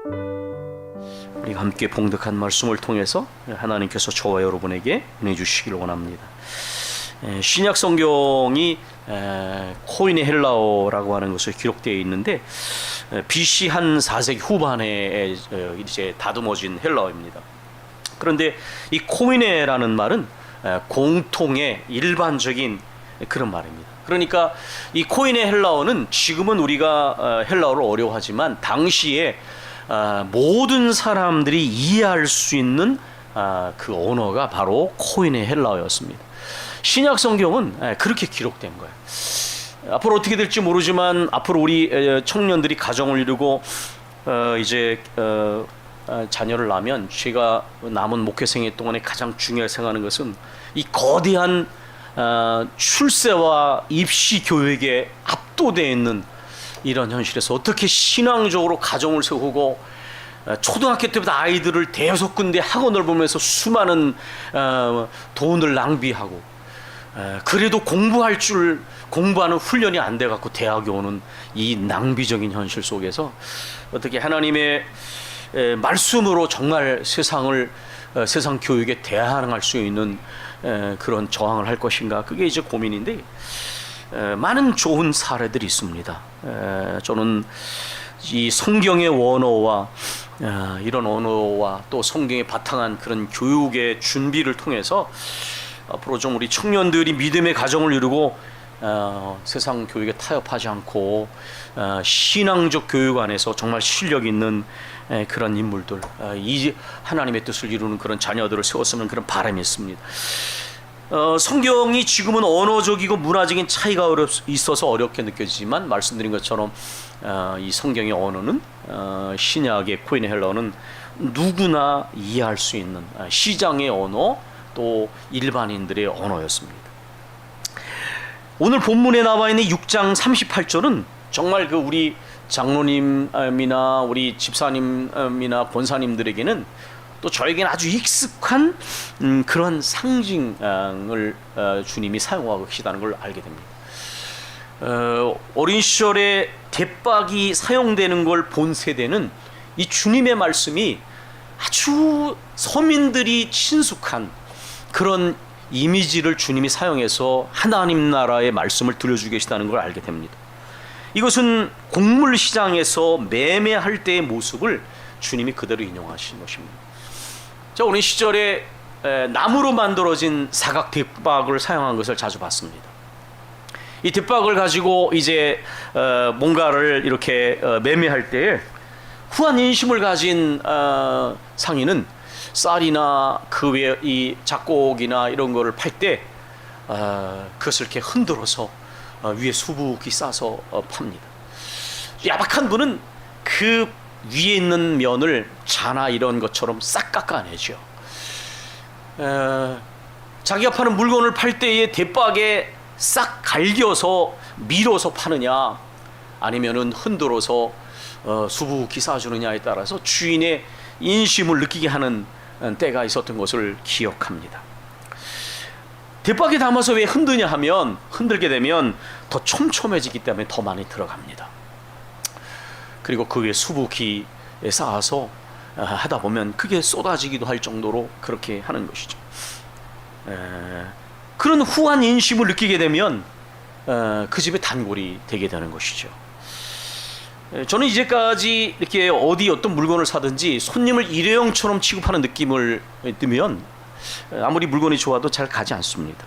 우리가 함께 봉독한 말씀을 통해서 하나님께서 저와 여러분에게 은혜 주시기를 원합니다. 신약 성경이 코인의 헬라어라고 하는 것을 기록되어 있는데 BC 한 4세기 후반에 이제 다듬어진 헬라어입니다. 그런데 이 코인에라는 말은 공통의 일반적인 그런 말입니다. 그러니까 이 코인의 헬라어는 지금은 우리가 헬라어를 어려워하지만 당시에 모든 사람들이 이해할 수 있는 그 언어가 바로 코인의 헬라어였습니다. 신약 성경은 그렇게 기록된 거예요. 앞으로 어떻게 될지 모르지만 앞으로 우리 청년들이 가정을 이루고 이제 자녀를 낳으면 제가 남은 목회 생애 동안에 가장 중요하게 생각하는 것은 이 거대한 출세와 입시 교육에 압도되어 있는 이런 현실에서 어떻게 신앙적으로 가정을 세우고 초등학교 때부터 아이들을 대여섯 군데 학원을 보면서 수많은 돈을 낭비하고 그래도 공부하는 훈련이 안 돼 갖고 대학에 오는 이 낭비적인 현실 속에서 어떻게 하나님의 말씀으로 정말 세상 교육에 대항할 수 있는 그런 저항을 할 것인가, 그게 이제 고민인데 많은 좋은 사례들이 있습니다. 저는 이 성경의 원어와 이런 언어와 또 성경에 바탕한 그런 교육의 준비를 통해서 앞으로 좀 우리 청년들이 믿음의 가정을 이루고 세상 교육에 타협하지 않고 신앙적 교육 안에서 정말 실력 있는 그런 인물들, 이 하나님의 뜻을 이루는 그런 자녀들을 세웠으면 그런 바람이 있습니다. 성경이 지금은 언어적이고 문화적인 차이가 있어서 어렵게 느껴지지만 말씀드린 것처럼 이 성경의 언어는 신약의 코인의 헬라어는 누구나 이해할 수 있는 시장의 언어, 또 일반인들의 언어였습니다. 오늘 본문에 나와 있는 6장 38절은 정말 그 우리 장로님이나 우리 집사님이나 권사님들에게는 또 저에게는 아주 익숙한 그런 상징을 주님이 사용하고 계시다는 걸 알게 됩니다. 어린 시절에 대박이 사용되는 걸 본 세대는 이 주님의 말씀이 아주 서민들이 친숙한 그런 이미지를 주님이 사용해서 하나님 나라의 말씀을 들려주고 계시다는 걸 알게 됩니다. 이것은 곡물 시장에서 매매할 때의 모습을 주님이 그대로 인용하신 것입니다. 저 어린 시절에 나무로 만들어진 사각 대박을 사용한 것을 자주 봤습니다. 이 대박을 가지고 이제 뭔가를 이렇게 매매할 때에 후한 인심을 가진 상인은 쌀이나 그 외에 이 작곡이나 이런 거를 팔 때 그것을 이렇게 흔들어서 위에 수북이 싸서 팝니다. 야박한 분은 그 위에 있는 면을 자나 이런 것처럼 싹 깎아내죠. 자기가 파는 물건을 팔 때에 대박에 싹 갈겨서 밀어서 파느냐 아니면은 흔들어서 수북이 싸주느냐에 따라서 주인의 인심을 느끼게 하는 때가 있었던 것을 기억합니다. 대박에 담아서 왜 흔드냐 하면 흔들게 되면 더 촘촘해지기 때문에 더 많이 들어갑니다. 그리고 그 위에 수북이 쌓아서 하다 보면 그게 쏟아지기도 할 정도로 그렇게 하는 것이죠. 그런 후한 인심을 느끼게 되면 그 집의 단골이 되게 되는 것이죠. 저는 이제까지 이렇게 어디 어떤 물건을 사든지 손님을 일회용처럼 취급하는 느낌을 들면 아무리 물건이 좋아도 잘 가지 않습니다.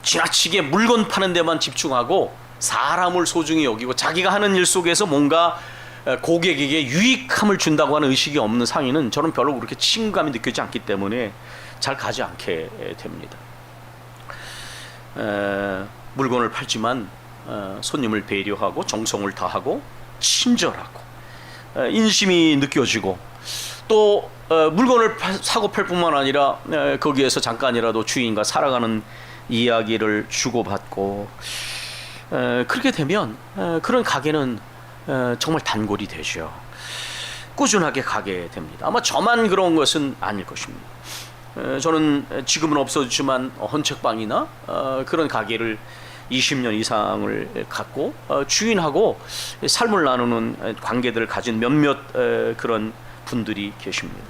지나치게 물건 파는 데만 집중하고 사람을 소중히 여기고 자기가 하는 일 속에서 뭔가 고객에게 유익함을 준다고 하는 의식이 없는 상인은 저는 별로 그렇게 친감이 느껴지지 않기 때문에 잘 가지 않게 됩니다. 물건을 팔지만 손님을 배려하고 정성을 다하고 친절하고 인심이 느껴지고 또 물건을 사고 팔 뿐만 아니라 거기에서 잠깐이라도 주인과 살아가는 이야기를 주고받고 그렇게 되면 그런 가게는 정말 단골이 되죠. 꾸준하게 가게 됩니다. 아마 저만 그런 것은 아닐 것입니다. 저는 지금은 없어졌지만 헌책방이나 그런 가게를 20년 이상을 갖고 주인하고 삶을 나누는 관계들을 가진 몇몇 그런 분들이 계십니다.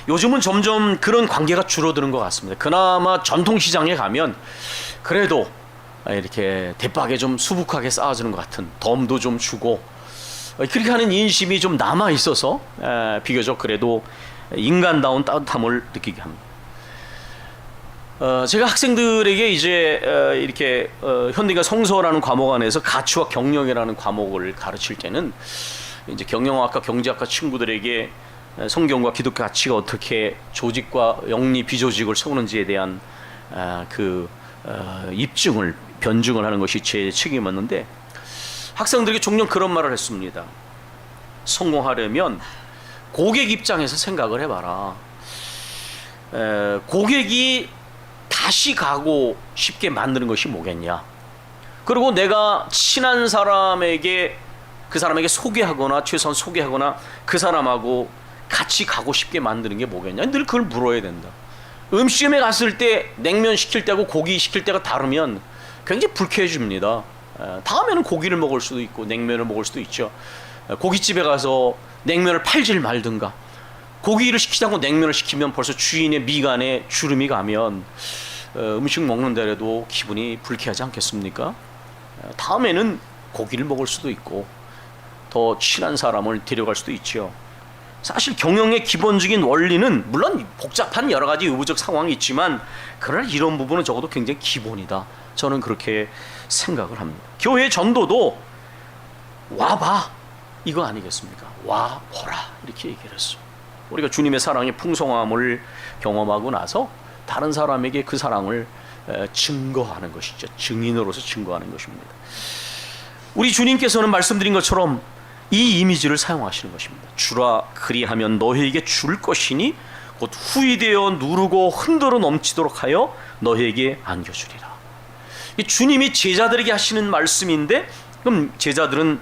요즘은 점점 그런 관계가 줄어드는 것 같습니다. 그나마 전통시장에 가면 그래도 이렇게 대박에 좀 수북하게 쌓아주는 것 같은, 덤도 좀 주고 그렇게 하는 인심이 좀 남아 있어서 비교적 그래도 인간다운 따뜻함을 느끼게 합니다. 제가 학생들에게 이제 이렇게 현대인과 성서라는 과목 안에서 가치와 경영이라는 과목을 가르칠 때는 이제 경영학과 경제학과 친구들에게 성경과 기독교 가치가 어떻게 조직과 영리 비조직을 세우는지에 대한 입증을 변증을 하는 것이 제 책임이었는데, 학생들에게 종종 그런 말을 했습니다. 성공하려면 고객 입장에서 생각을 해봐라. 고객이 다시 가고 싶게 만드는 것이 뭐겠냐. 그리고 내가 친한 사람에게 그 사람에게 소개하거나 최소한 소개하거나 그 사람하고 같이 가고 싶게 만드는 게 뭐겠냐. 늘 그걸 물어야 된다. 음식점에 갔을 때 냉면 시킬 때하고 고기 시킬 때가 다르면 굉장히 불쾌해집니다. 다음에는 고기를 먹을 수도 있고 냉면을 먹을 수도 있죠. 고깃집에 가서 냉면을 팔질 말든가, 고기를 시키지 않고 냉면을 시키면 벌써 주인의 미간에 주름이 가면 음식 먹는 데라도 기분이 불쾌하지 않겠습니까? 다음에는 고기를 먹을 수도 있고 더 친한 사람을 데려갈 수도 있죠. 사실 경영의 기본적인 원리는 물론 복잡한 여러 가지 의부적 상황이 있지만 그러나 이런 부분은 적어도 굉장히 기본이다. 저는 그렇게 생각을 합니다. 교회 전도도 와봐 이거 아니겠습니까? 와 보라 이렇게 얘기를 했어. 우리가 주님의 사랑의 풍성함을 경험하고 나서 다른 사람에게 그 사랑을 증거하는 것이죠. 증인으로서 증거하는 것입니다. 우리 주님께서는 말씀드린 것처럼 이 이미지를 사용하시는 것입니다. 주라 그리하면 너희에게 줄 것이니 곧 후이되어 누르고 흔들어 넘치도록 하여 너희에게 안겨주리라. 주님이 제자들에게 하시는 말씀인데, 그럼 제자들은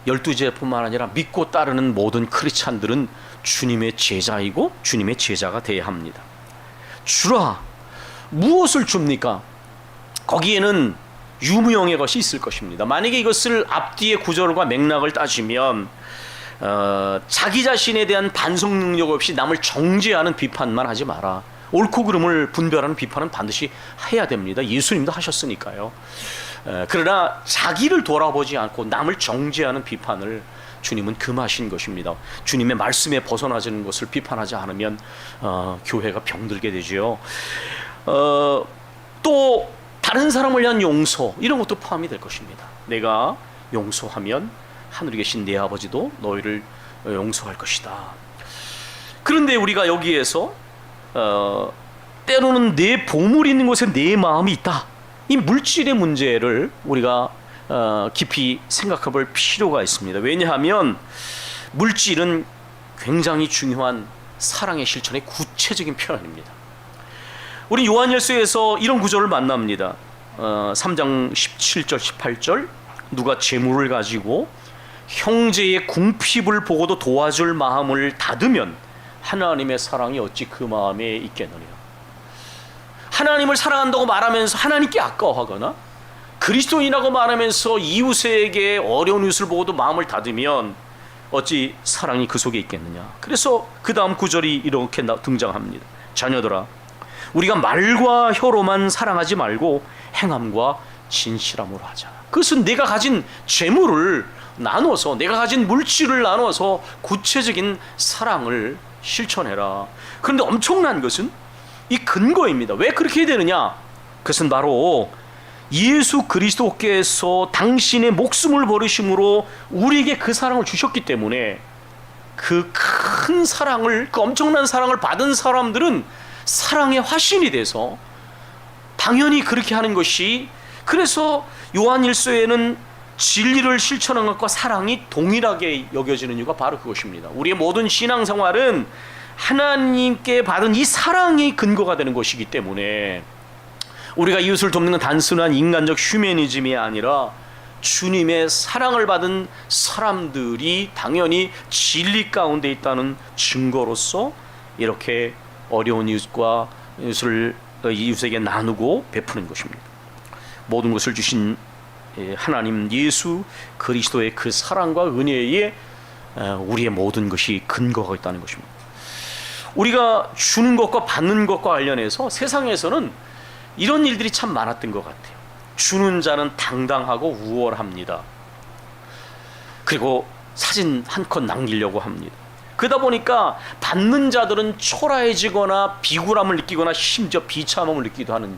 12제자뿐만 아니라 믿고 따르는 모든 크리스찬들은 주님의 제자이고 주님의 제자가 되어야 합니다. 주라, 무엇을 줍니까? 거기에는 유무형의 것이 있을 것입니다. 만약에 이것을 앞뒤의 구절과 맥락을 따지면 자기 자신에 대한 반성 능력 없이 남을 정죄하는 비판만 하지 마라. 옳고 그름을 분별하는 비판은 반드시 해야 됩니다. 예수님도 하셨으니까요. 그러나 자기를 돌아보지 않고 남을 정죄하는 비판을 주님은 금하신 것입니다. 주님의 말씀에 벗어나지는 것을 비판하지 않으면 교회가 병들게 되죠. 또 다른 사람을 위한 용서, 이런 것도 포함이 될 것입니다. 내가 용서하면 하늘에 계신 내 아버지도 너희를 용서할 것이다. 그런데 우리가 여기에서 때로는 내 보물이 있는 곳에 내 마음이 있다. 이 물질의 문제를 우리가 깊이 생각해 볼 필요가 있습니다. 왜냐하면 물질은 굉장히 중요한 사랑의 실천의 구체적인 표현입니다. 우리 요한일서에서 이런 구절을 만납니다. 3장 17절 18절, 누가 재물을 가지고 형제의 궁핍을 보고도 도와줄 마음을 닫으면 하나님의 사랑이 어찌 그 마음에 있겠느냐. 하나님을 사랑한다고 말하면서 하나님께 아까워하거나 그리스도인이라고 말하면서 이웃에게 어려운 이웃을 보고도 마음을 닫으면 어찌 사랑이 그 속에 있겠느냐. 그래서 그 다음 구절이 이렇게 등장합니다. 자녀들아, 우리가 말과 혀로만 사랑하지 말고 행함과 진실함으로 하자. 그것은 내가 가진 재물을 나눠서, 내가 가진 물질을 나눠서 구체적인 사랑을 실천해라. 그런데 엄청난 것은 이 근거입니다. 왜 그렇게 해야 되느냐? 그것은 바로 예수 그리스도께서 당신의 목숨을 버리심으로 우리에게 그 사랑을 주셨기 때문에, 그 큰 사랑을, 그 엄청난 사랑을 받은 사람들은 사랑의 화신이 돼서 당연히 그렇게 하는 것이, 그래서 요한일서에는 진리를 실천한 것과 사랑이 동일하게 여겨지는 이유가 바로 그것입니다. 우리의 모든 신앙생활은 하나님께 받은 이 사랑이 근거가 되는 것이기 때문에 우리가 이웃을 돕는 건 단순한 인간적 휴머니즘이 아니라 주님의 사랑을 받은 사람들이 당연히 진리 가운데 있다는 증거로서 이렇게 어려운 이웃과 이웃에게 나누고 베푸는 것입니다. 모든 것을 주신 하나님 예수 그리스도의 그 사랑과 은혜에 우리의 모든 것이 근거가 있다는 것입니다. 우리가 주는 것과 받는 것과 관련해서 세상에서는 이런 일들이 참 많았던 것 같아요. 주는 자는 당당하고 우월합니다. 그리고 사진 한 컷 남기려고 합니다. 그러다 보니까 받는 자들은 초라해지거나 비굴함을 느끼거나 심지어 비참함을 느끼기도 하는,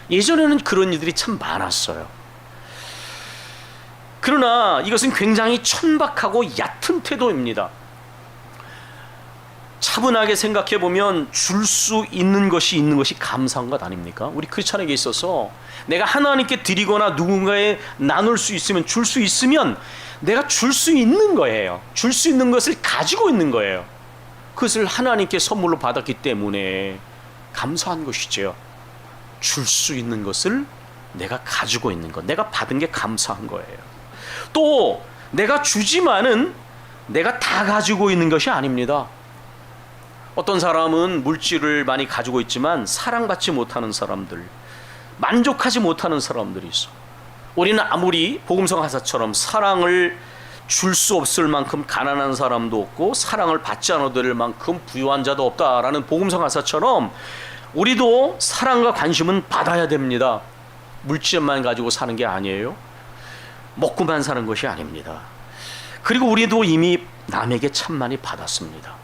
예전에는 그런 일들이 참 많았어요. 그러나 이것은 굉장히 천박하고 얕은 태도입니다. 차분하게 생각해 보면 줄 수 있는 것이 감사한 것 아닙니까? 우리 크리스찬에게 있어서 내가 하나님께 드리거나 누군가에 나눌 수 있으면, 줄 수 있으면 내가 줄 수 있는 거예요. 줄 수 있는 것을 가지고 있는 거예요. 그것을 하나님께 선물로 받았기 때문에 감사한 것이죠. 줄 수 있는 것을 내가 가지고 있는 것, 내가 받은 게 감사한 거예요. 또 내가 주지만은 내가 다 가지고 있는 것이 아닙니다. 어떤 사람은 물질을 많이 가지고 있지만 사랑받지 못하는 사람들, 만족하지 못하는 사람들이 있어. 우리는 아무리 복음성 가사처럼 사랑을 줄 수 없을 만큼 가난한 사람도 없고 사랑을 받지 않아도 만큼 부유한 자도 없다라는 복음성 가사처럼 우리도 사랑과 관심은 받아야 됩니다. 물질만 가지고 사는 게 아니에요. 먹고만 사는 것이 아닙니다. 그리고 우리도 이미 남에게 참 많이 받았습니다.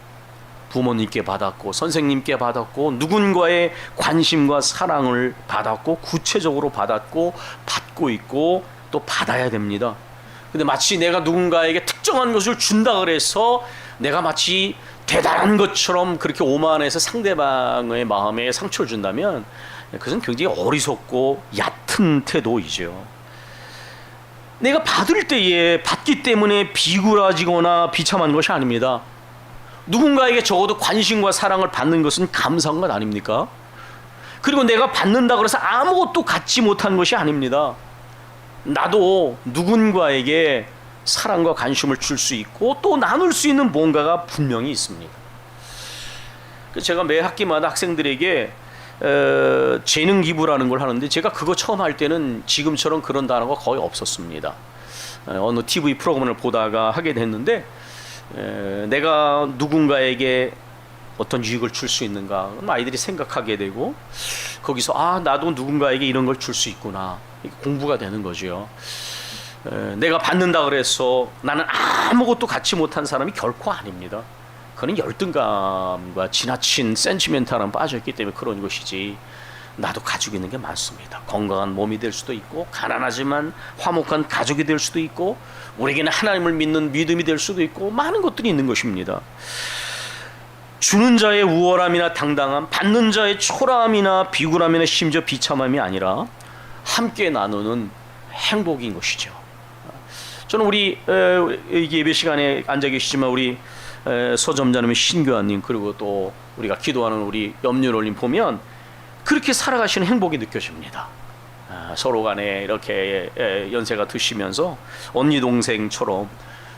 부모님께 받았고 선생님께 받았고 누군가의 관심과 사랑을 받았고 구체적으로 받았고 받고 있고 또 받아야 됩니다. 근데 마치 내가 누군가에게 특정한 것을 준다 그래서 내가 마치 대단한 것처럼 그렇게 오만해서 상대방의 마음에 상처를 준다면 그것은 굉장히 어리석고 얕은 태도이죠. 내가 받을 때에 받기 때문에 비굴해지거나 비참한 것이 아닙니다. 누군가에게 적어도 관심과 사랑을 받는 것은 감사한 것 아닙니까? 그리고 내가 받는다 그래서 아무것도 갖지 못한 것이 아닙니다. 나도 누군가에게 사랑과 관심을 줄 수 있고 또 나눌 수 있는 뭔가가 분명히 있습니다. 제가 매 학기마다 학생들에게 재능 기부라는 걸 하는데, 제가 그거 처음 할 때는 지금처럼 그런 단어가 거의 없었습니다. 어느 TV 프로그램을 보다가 하게 됐는데, 내가 누군가에게 어떤 유익을 줄 수 있는가 아이들이 생각하게 되고, 거기서 나도 누군가에게 이런 걸 줄 수 있구나, 공부가 되는 거죠. 내가 받는다 그래서 나는 아무것도 갖지 못한 사람이 결코 아닙니다. 그는 열등감과 지나친 센티멘탈함 빠져있기 때문에 그런 것이지, 나도 가지고 있는 게 많습니다. 건강한 몸이 될 수도 있고, 가난하지만 화목한 가족이 될 수도 있고, 우리에게는 하나님을 믿는 믿음이 될 수도 있고, 많은 것들이 있는 것입니다. 주는 자의 우월함이나 당당함, 받는 자의 초라함이나 비굴함이나 심지어 비참함이 아니라 함께 나누는 행복인 것이죠. 저는 우리 예배 시간에 앉아 계시지만 우리 서점자님 신교환님, 그리고 또 우리가 기도하는 우리 염려올림 보면 그렇게 살아가시는 행복이 느껴집니다. 서로 간에 이렇게 연세가 드시면서 언니 동생처럼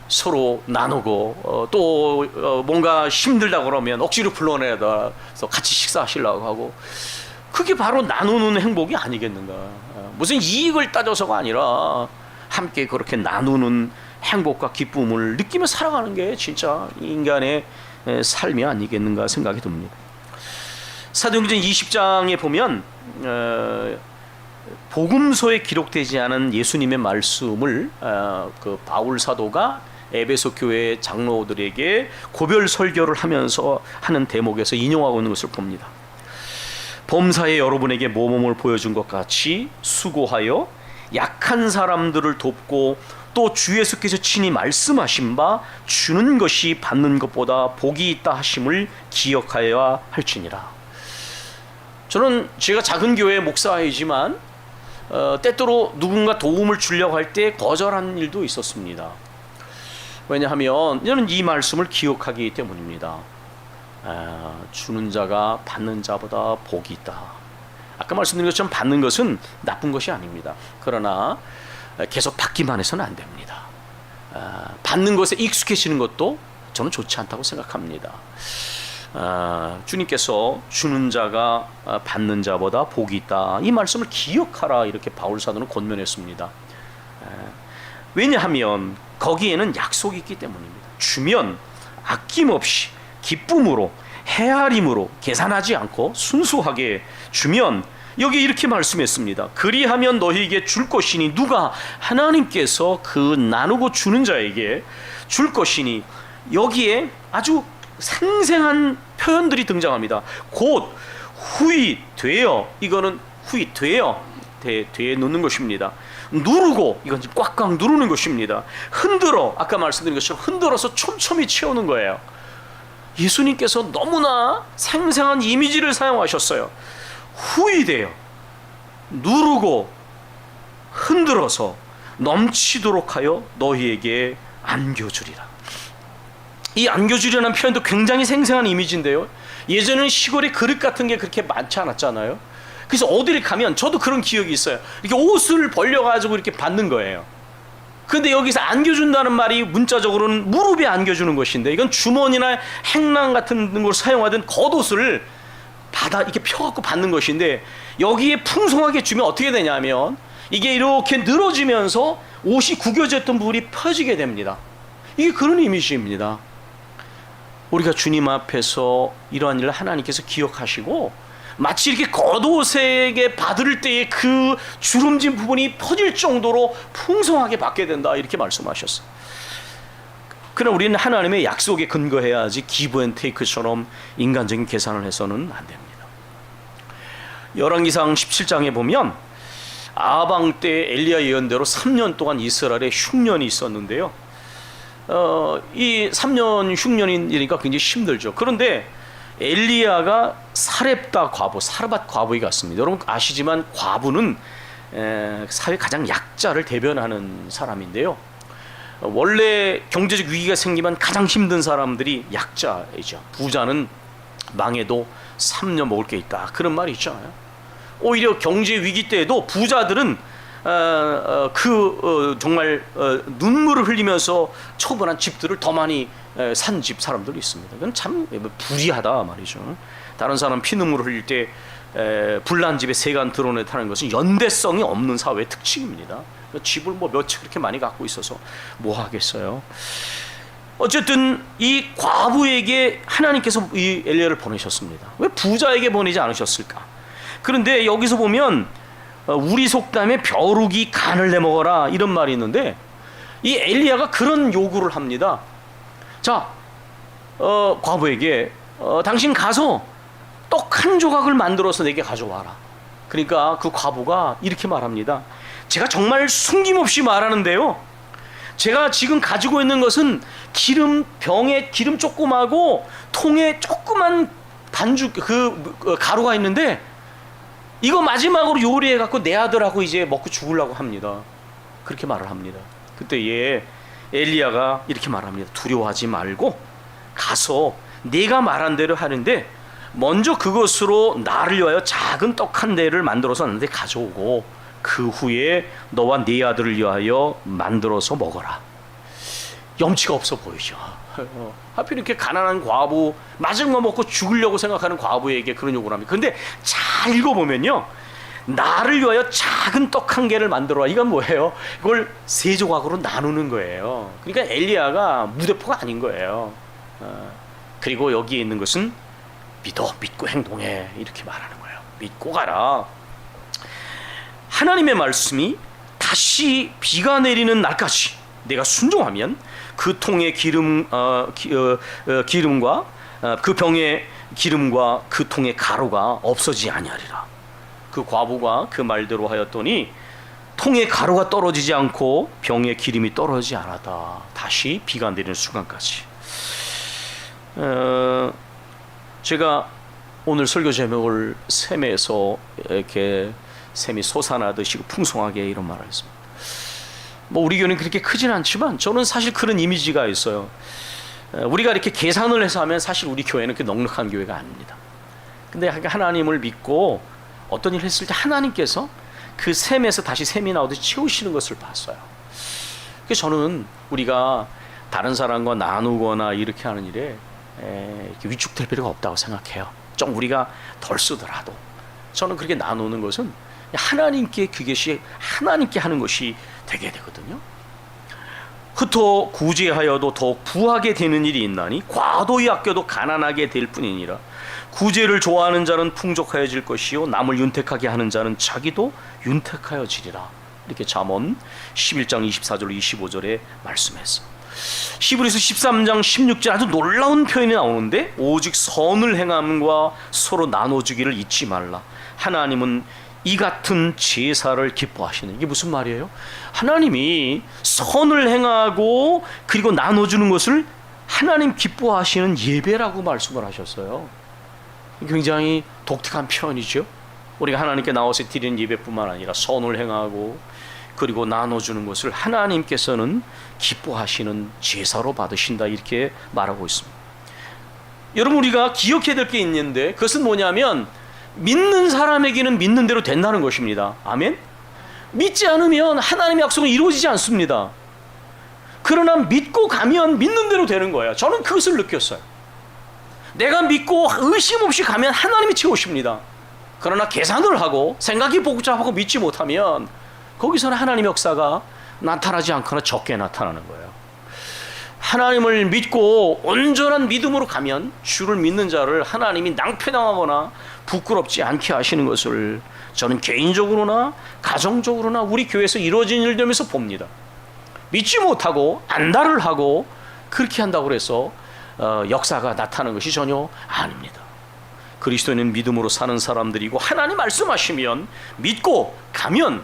서로 나누고, 또 뭔가 힘들다 그러면 억지로 불러내서 같이 식사하시려고 하고, 그게 바로 나누는 행복이 아니겠는가. 무슨 이익을 따져서가 아니라 함께 그렇게 나누는 행복과 기쁨을 느끼며 살아가는 게 진짜 인간의 삶이 아니겠는가 생각이 듭니다. 사도행전 20장에 보면 복음서에 기록되지 않은 예수님의 말씀을 그 바울 사도가 에베소 교회 장로들에게 고별 설교를 하면서 하는 대목에서 인용하고 있는 것을 봅니다. 범사에 여러분에게 모범을 보여준 것 같이 수고하여 약한 사람들을 돕고 또 주 예수께서 친히 말씀하신 바 주는 것이 받는 것보다 복이 있다 하심을 기억하여야 할지니라. 저는 제가 작은 교회 목사이지만 때때로 누군가 도움을 주려고 할 때 거절한 일도 있었습니다. 왜냐하면 저는 이 말씀을 기억하기 때문입니다. 주는 자가 받는 자보다 복이 있다. 아까 말씀드린 것처럼 받는 것은 나쁜 것이 아닙니다. 그러나 계속 받기만 해서는 안 됩니다. 받는 것에 익숙해지는 것도 저는 좋지 않다고 생각합니다. 주님께서 주는 자가 받는 자보다 복이 있다. 이 말씀을 기억하라 이렇게 바울 사도는 권면했습니다. 왜냐하면 거기에는 약속이 있기 때문입니다. 주면 아낌없이 기쁨으로 헤아림으로 계산하지 않고 순수하게 주면 여기 이렇게 말씀했습니다. 그리하면 너희에게 줄 것이니 누가 하나님께서 그 나누고 주는 자에게 줄 것이니 여기에 아주 생생한 표현들이 등장합니다. 곧 후이되어 이거는 후이되어 뒤에 놓는 것입니다. 누르고 이건 꽉꽉 누르는 것입니다. 흔들어 아까 말씀드린 것처럼 흔들어서 촘촘히 채우는 거예요. 예수님께서 너무나 생생한 이미지를 사용하셨어요. 후이되어 누르고 흔들어서 넘치도록 하여 너희에게 안겨주리라. 이 안겨주리라는 표현도 굉장히 생생한 이미지인데요. 예전에는 시골에 그릇 같은 게 그렇게 많지 않았잖아요. 그래서 어디를 가면 저도 그런 기억이 있어요. 이렇게 옷을 벌려가지고 이렇게 받는 거예요. 근데 여기서 안겨준다는 말이 문자적으로는 무릎에 안겨주는 것인데 이건 주머니나 행랑 같은 걸 사용하던 겉옷을 받아 이렇게 펴갖고 받는 것인데 여기에 풍성하게 주면 어떻게 되냐면 이게 이렇게 늘어지면서 옷이 구겨졌던 부분이 펴지게 됩니다. 이게 그런 이미지입니다. 우리가 주님 앞에서 이러한 일을 하나님께서 기억하시고 마치 이렇게 겉옷에게 받을 때의 그 주름진 부분이 퍼질 정도로 풍성하게 받게 된다 이렇게 말씀하셨어요. 그러나 우리는 하나님의 약속에 근거해야지 기브 앤 테이크처럼 인간적인 계산을 해서는 안 됩니다. 열왕기상 17장에 보면 아방 때 엘리야 예언대로 3년 동안 이스라엘에 흉년이 있었는데요. 이 3년 흉년이니까 굉장히 힘들죠. 그런데 엘리야가 사렙다 과부, 사르밧 과부에 갔습니다. 여러분 아시지만 과부는 사회 가장 약자를 대변하는 사람인데요. 원래 경제적 위기가 생기면 가장 힘든 사람들이 약자이죠. 부자는 망해도 3년 먹을 게 있다. 그런 말이 있잖아요. 오히려 경제 위기 때에도 부자들은 정말 눈물을 흘리면서 처분한 집들을 더 많이 산 집 사람들이 있습니다. 그건 참 불의하다 말이죠. 다른 사람 피눈물을 흘릴 때 불난 집에 세간 드러냈다는 것은 연대성이 없는 사회의 특징입니다. 집을 몇 채 그렇게 많이 갖고 있어서 뭐 하겠어요. 어쨌든 이 과부에게 하나님께서 이 엘리야를 보내셨습니다. 왜 부자에게 보내지 않으셨을까? 그런데 여기서 보면 우리 속담에 벼룩이 간을 내먹어라 이런 말이 있는데 이 엘리야가 그런 요구를 합니다. 자, 과부에게 당신 가서 떡 한 조각을 만들어서 내게 가져와라. 그러니까 그 과부가 이렇게 말합니다. 제가 정말 숨김없이 말하는데요. 제가 지금 가지고 있는 것은 병에 기름 조금하고 통에 조그만 반죽 가루가 있는데 이거 마지막으로 요리해 갖고 내 아들하고 이제 먹고 죽으려고 합니다. 그렇게 말을 합니다. 그때 엘리야가 이렇게 말합니다. 두려워하지 말고 가서 내가 말한 대로 하는데 먼저 그것으로 나를 위하여 작은 떡 한 대를 만들어서 나한테 가져오고 그 후에 너와 네 아들을 위하여 만들어서 먹어라. 염치가 없어 보이죠. 하필 이렇게 가난한 과부, 맞은 거 먹고 죽으려고 생각하는 과부에게 그런 요구를 합니다. 그런데 잘 읽어보면요, 나를 위하여 작은 떡 한 개를 만들어라. 이건 뭐예요? 이걸 세 조각으로 나누는 거예요. 그러니까 엘리야가 무대포가 아닌 거예요. 그리고 여기에 있는 것은 믿고 행동해 이렇게 말하는 거예요. 믿고 가라. 하나님의 말씀이 다시 비가 내리는 날까지 내가 순종하면 그 통의 기름과 그 병의 기름과 그 통의 가루가 없어지지 아니하리라. 그 과부가 그 말대로 하였더니 통의 가루가 떨어지지 않고 병의 기름이 떨어지지 않았다. 다시 비가 내리는 순간까지. 제가 오늘 설교 제목을 샘에서 이렇게 샘이 솟아나듯이 풍성하게 이런 말을 했습니다. 우리 교회는 그렇게 크진 않지만 저는 사실 그런 이미지가 있어요. 우리가 이렇게 계산을 해서 하면 사실 우리 교회는 그렇게 넉넉한 교회가 아닙니다. 근데 하나님을 믿고 어떤 일을 했을 때 하나님께서 그 샘에서 다시 샘이 나오듯이 채우시는 것을 봤어요. 그래서 저는 우리가 다른 사람과 나누거나 이렇게 하는 일에 이렇게 위축될 필요가 없다고 생각해요. 좀 우리가 덜 쓰더라도 저는 그렇게 나누는 것은 하나님께 그것이 하나님께 하는 것이 되게 되거든요. 흩어 구제하여도 더욱 부하게 되는 일이 있나니 과도히 아껴도 가난하게 될 뿐이니라. 구제를 좋아하는 자는 풍족하여질 것이요 남을 윤택하게 하는 자는 자기도 윤택하여지리라. 이렇게 잠언 11장 24절 25절에 말씀했어. 히브리서 13장 16절 아주 놀라운 표현이 나오는데 오직 선을 행함과 서로 나눠주기를 잊지 말라. 하나님은 이 같은 제사를 기뻐하시는. 이게 무슨 말이에요? 하나님이 선을 행하고 그리고 나눠주는 것을 하나님 기뻐하시는 예배라고 말씀을 하셨어요. 굉장히 독특한 표현이죠. 우리가 하나님께 나와서 드리는 예배뿐만 아니라 선을 행하고 그리고 나눠주는 것을 하나님께서는 기뻐하시는 제사로 받으신다, 이렇게 말하고 있습니다. 여러분, 우리가 기억해야 될 게 있는데 그것은 뭐냐면 믿는 사람에게는 믿는 대로 된다는 것입니다. 아멘? 믿지 않으면 하나님의 약속은 이루어지지 않습니다. 그러나 믿고 가면 믿는 대로 되는 거예요. 저는 그것을 느꼈어요. 내가 믿고 의심 없이 가면 하나님이 채우십니다. 그러나 계산을 하고 생각이 복잡하고 믿지 못하면 거기서는 하나님의 역사가 나타나지 않거나 적게 나타나는 거예요. 하나님을 믿고 온전한 믿음으로 가면 주를 믿는 자를 하나님이 낭패당하거나 부끄럽지 않게 하시는 것을 저는 개인적으로나 가정적으로나 우리 교회에서 이루어진 일들면서 봅니다. 믿지 못하고 안달을 하고 그렇게 한다고 해서 역사가 나타나는 것이 전혀 아닙니다. 그리스도인은 믿음으로 사는 사람들이고 하나님 말씀하시면 믿고 가면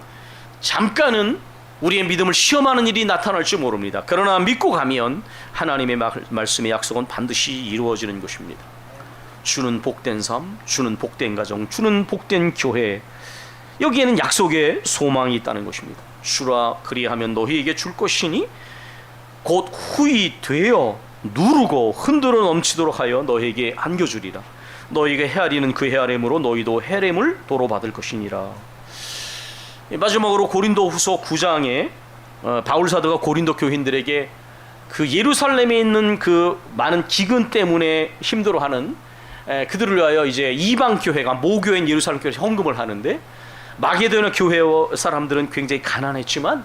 잠깐은 우리의 믿음을 시험하는 일이 나타날지 모릅니다. 그러나 믿고 가면 하나님의 말씀의 약속은 반드시 이루어지는 것입니다. 주는 복된 삶, 주는 복된 가정, 주는 복된 교회, 여기에는 약속의 소망이 있다는 것입니다. 주라 그리하면 너희에게 줄 것이니 곧 후이 되어 누르고 흔들어 넘치도록 하여 너희에게 안겨주리라. 너희에게 헤아리는 그 헤아림으로 너희도 헤렘을 도로 받을 것이니라. 마지막으로 고린도후서 9장에 바울 사도가 고린도 교인들에게 그 예루살렘에 있는 그 많은 기근 때문에 힘들어하는 그들을 위하여 이제 이방 교회가 모교인 예루살렘 교회에 헌금을 하는데 마게도냐 교회 사람들은 굉장히 가난했지만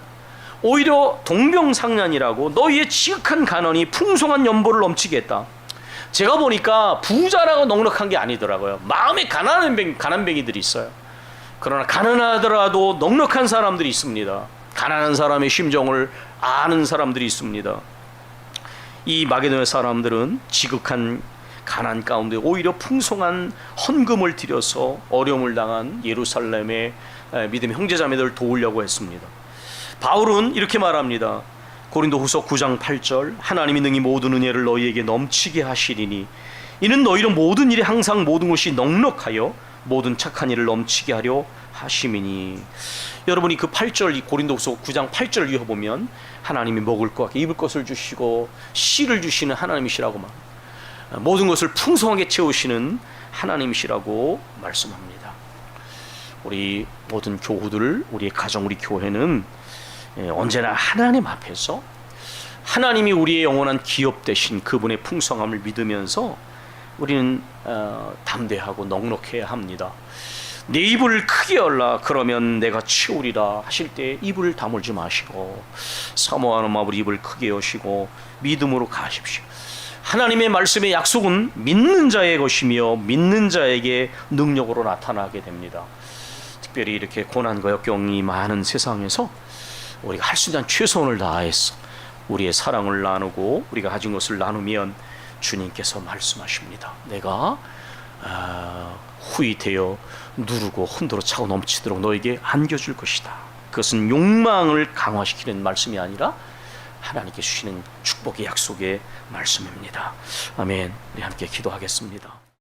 오히려 동병상련이라고 너희의 지극한 가난이 풍성한 연보를 넘치게 했다. 제가 보니까 부자라고 넉넉한 게 아니더라고요. 마음에 가난뱅이들이 있어요. 그러나 가난하더라도 넉넉한 사람들이 있습니다. 가난한 사람의 심정을 아는 사람들이 있습니다. 이 마게도냐 사람들은 지극한 가난 가운데 오히려 풍성한 헌금을 들여서 어려움을 당한 예루살렘의 믿음의 형제자매들을 도우려고 했습니다. 바울은 이렇게 말합니다. 고린도후서 9장 8절 하나님이 능히 모든 은혜를 너희에게 넘치게 하시리니 이는 너희는 모든 일에 항상 모든 것이 넉넉하여 모든 착한 일을 넘치게 하려 하심이니. 여러분이 그 8절 이 고린도후서 9장 8절을 읽어보면 하나님이 먹을 것 입을 것을 주시고 씨를 주시는 하나님이시라고 말, 모든 것을 풍성하게 채우시는 하나님이시라고 말씀합니다. 우리 모든 교우들, 우리의 가정, 우리 교회는 언제나 하나님 앞에서 하나님이 우리의 영원한 기업 되신 그분의 풍성함을 믿으면서 우리는 담대하고 넉넉해야 합니다. 내 입을 크게 열라 그러면 내가 채우리라 하실 때 입을 다물지 마시고 사모하는 마음으로 입을 크게 여시고 믿음으로 가십시오. 하나님의 말씀의 약속은 믿는 자의 것이며 믿는 자에게 능력으로 나타나게 됩니다. 특별히 이렇게 고난과 역경이 많은 세상에서 우리가 할 수 있는 최선을 다해서 우리의 사랑을 나누고 우리가 가진 것을 나누면 주님께서 말씀하십니다. 내가 후이되어 누르고 흔들어 차고 넘치도록 너에게 안겨줄 것이다. 그것은 욕망을 강화시키는 말씀이 아니라 하나님께 주시는 축복의 약속의 말씀입니다. 아멘. 우리 함께 기도하겠습니다.